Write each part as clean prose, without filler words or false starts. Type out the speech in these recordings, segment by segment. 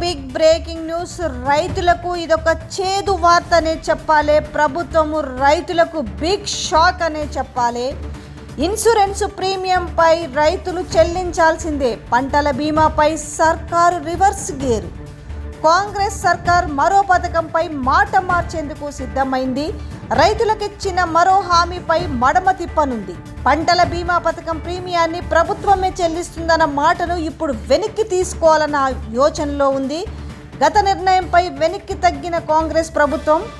Big breaking news. రైతులకు ఇదొక చేదు వార్త అనే చెప్పాలి. ప్రభుత్వము రైతులకు బిగ్ షాక్ అనే చెప్పాలి. ఇన్సూరెన్స్ ప్రీమియంపై రైతులు చెల్లించాల్సిందే. పంటల బీమాపై సర్కారు రివర్స్ గేరు. కాంగ్రెస్ సర్కార్ మరో పథకంపై మాట మార్చేందుకు సిద్ధమైంది. రైతులకిచ్చిన మరో హామీపై మడమ తిప్పనుంది. పంటల బీమా పథకం ప్రీమియాన్ని ప్రభుత్వమే చెల్లిస్తుందన్న మాటను ఇప్పుడు వెనక్కి తీసుకోవాలన్న యోచనలో ఉంది. గత నిర్ణయంపై వెనక్కి తగ్గిన కాంగ్రెస్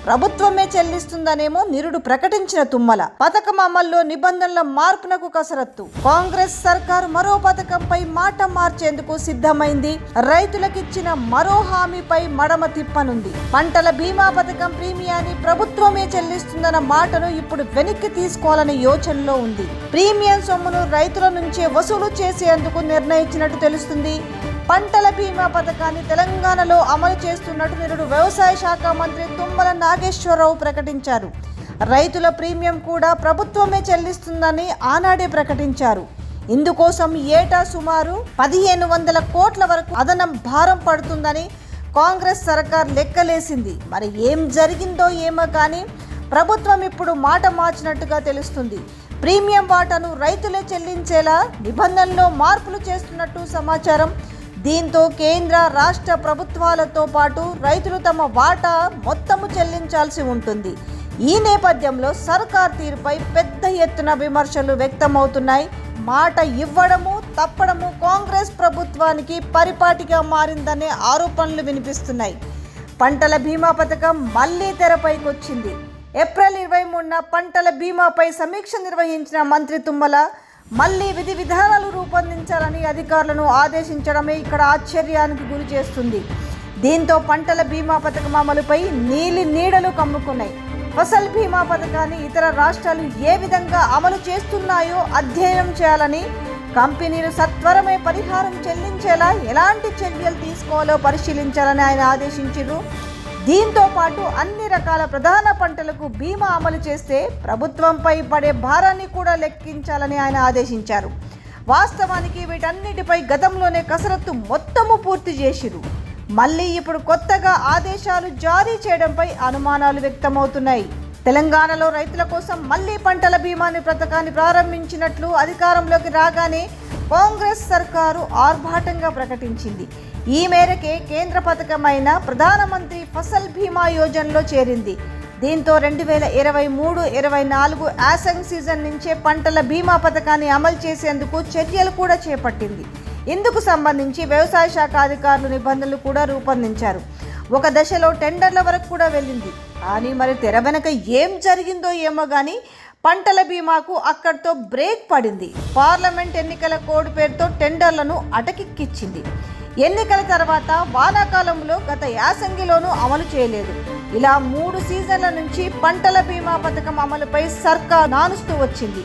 ప్రభుత్వమే చెల్లిస్తుందనేమో నిరుడు ప్రకటించిన తుమ్మల. పథకం అమల్లో నిబంధనల మార్పునకు కసరత్తు. కాంగ్రెస్ సర్కారు మరో పథకంపై మాట మార్చేందుకు సిద్ధమైంది. రైతులకిచ్చిన మరో హామీపై మడమ తిప్పనుంది. పంటల బీమా పథకం ప్రీమియాన్ని ప్రభుత్వమే చెల్లిస్తుందన్న మాటను ఇప్పుడు వెనక్కి తీసుకోవాలనే యోచనలో ఉంది. ప్రీమియం సొమ్మును రైతుల నుంచే వసూలు చేసేందుకు నిర్ణయించినట్టు తెలుస్తుంది. పంటల బీమా పథకాన్ని తెలంగాణలో అమలు చేస్తున్నట్టు నిరుడు వ్యవసాయ శాఖ మంత్రి తుమ్మల నాగేశ్వరరావు ప్రకటించారు. రైతుల ప్రీమియం కూడా ప్రభుత్వమే చెల్లిస్తుందని ఆనాడే ప్రకటించారు. ఇందుకోసం ఏటా సుమారు 1500 కోట్ల వరకు అదనం భారం పడుతుందని కాంగ్రెస్ సర్కార్ లెక్కలేసింది. మరి ఏం జరిగిందో ఏమో కానీ ప్రభుత్వం ఇప్పుడు మాట మార్చినట్టుగా తెలుస్తుంది. ప్రీమియం వాటాను రైతులే చెల్లించేలా నిబంధనల్లో మార్పులు చేస్తున్నట్టు సమాచారం. దీంతో కేంద్ర రాష్ట్ర ప్రభుత్వాలతో పాటు రైతులు తమ వాటా మొత్తము చెల్లించాల్సి ఉంటుంది. ఈ నేపథ్యంలో సర్కార్ తీరుపై పెద్ద ఎత్తున విమర్శలు వ్యక్తమవుతున్నాయి. మాట ఇవ్వడము తప్పడము కాంగ్రెస్ ప్రభుత్వానికి పరిపాటిగా మారిందనే ఆరోపణలు వినిపిస్తున్నాయి. పంటల బీమా పథకం మళ్లీ తెరపైకి వచ్చింది. ఏప్రిల్ 23న పంటల బీమాపై సమీక్ష నిర్వహించిన మంత్రి తుమ్మల మళ్లీ విధి విధానాలు రూపొందించాలని అధికారులను ఆదేశించడమే ఇక్కడ ఆశ్చర్యానికి గురి చేస్తుంది. దీంతో పంటల బీమా పథకం అమలుపై నీడలు కమ్ముకున్నాయి. ఫసల్ బీమా పథకాన్ని ఇతర రాష్ట్రాలు ఏ విధంగా అమలు చేస్తున్నాయో అధ్యయనం చేయాలని, కంపెనీలు సత్వరమే పరిహారం చెల్లించేలా ఎలాంటి చర్యలు తీసుకోవాలో పరిశీలించాలని ఆయన ఆదేశించారు. దీంతో పాటు అన్ని రకాల ప్రధాన పంటలకు బీమా అమలు చేస్తే ప్రభుత్వంపై పడే భారాన్ని కూడా లెక్కించాలని ఆయన ఆదేశించారు. వాస్తవానికి వీటన్నిటిపై గతంలోనే కసరత్తు మొత్తము పూర్తి చేసిరు. మళ్ళీ ఇప్పుడు కొత్తగా ఆదేశాలు జారీ చేయడంపై అనుమానాలు వ్యక్తమవుతున్నాయి. తెలంగాణలో రైతుల కోసం మళ్ళీ పంటల బీమాని పథకాన్ని ప్రారంభించినట్లు అధికారంలోకి రాగానే కాంగ్రెస్ సర్కారు ఆర్భాటంగా ప్రకటించింది. ఈ మేరకే కేంద్ర పథకమైన ప్రధానమంత్రి ఫసల్ బీమా యోజనలో చేరింది. దీంతో 2023-24 యాసంగి సీజన్ నుంచే పంటల బీమా పథకాన్ని అమలు చేసేందుకు చర్యలు కూడా చేపట్టింది. ఇందుకు సంబంధించి వ్యవసాయ శాఖ అధికారులు నిబంధనలు కూడా రూపొందించారు. ఒక దశలో టెండర్ల వరకు కూడా వెళ్ళింది. కానీ మరి తెర వెనక ఏం జరిగిందో ఏమో కానీ పంటల బీమాకు అక్కడితో బ్రేక్ పడింది. పార్లమెంట్ ఎన్నికల కోడ్ పేరుతో టెండర్లను అటకెక్కించింది. ఎన్నికల తర్వాత వానాకాలంలో గత యాసంగిలోనూ అమలు చేయలేదు. ఇలా 3 సీజన్ల నుంచి పంటల బీమా పథకం అమలుపై సర్కార్ నానుస్తూ వచ్చింది.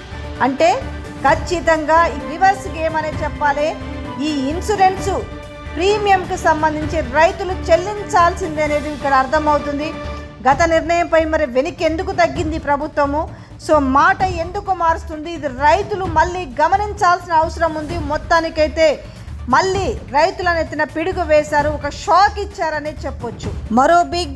అంటే ఖచ్చితంగా రివర్స్ గేమ్ అనే చెప్పాలి. ఈ ఇన్సూరెన్స్ ప్రీమియంకు సంబంధించి రైతులు చెల్లించాల్సిందే అనేది ఇక్కడ అర్థమవుతుంది. గత నిర్ణయంపై మరి వెనక్కి ఎందుకు తగ్గింది ప్రభుత్వము? సో మాట ఎందుకు మారుస్తుంది? ఇది రైతులు మళ్ళీ గమనించాల్సిన అవసరం ఉంది. మొత్తానికైతే మళ్ళీ రైతులను ఎత్తిన పిడుగు వేశారు, ఒక షాక్ ఇచ్చారనే చెప్పొచ్చు. మరో బిగ్